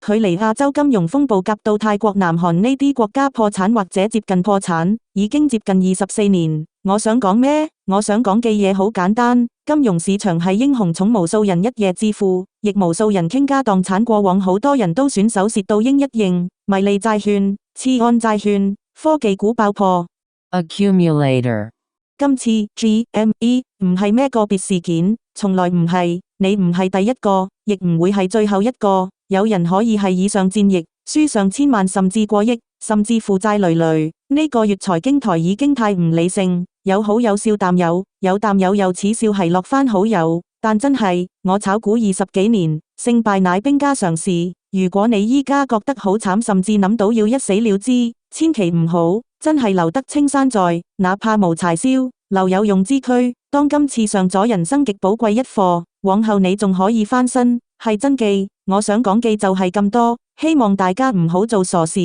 距離亞洲金融風暴夾到泰國、南韓呢啲國家破產或者接近破產，已經接近24年。我想講咩？我想講嘅嘢好簡單，金融市場係英雄塚，無數人一夜致富，亦無數人傾家蕩產。過往好多人都選手蝕到應一應，迷你債券、次按債券、科技股爆破。Accumulator。今次 GME 唔係咩個別事件，從來唔係，你唔係第一個，亦唔會係最後一個。有人可以係以上戰役，輸上千萬甚至過億，甚至負債累累。呢個月財經台已經太唔理性，有好友笑淡友，有淡友又恥笑奚落返好友。但真係，我炒股20幾年，勝敗乃兵家常事。如果你依家覺得好慘，甚至諗到要一死了之，千祈唔好，真係留得青山在，哪怕無柴燒，留有用之軀。當今次上咗人生極寶貴一課，往後你仲可以翻身，係真記。我想講嘅就係咁多，希望大家唔好做傻事。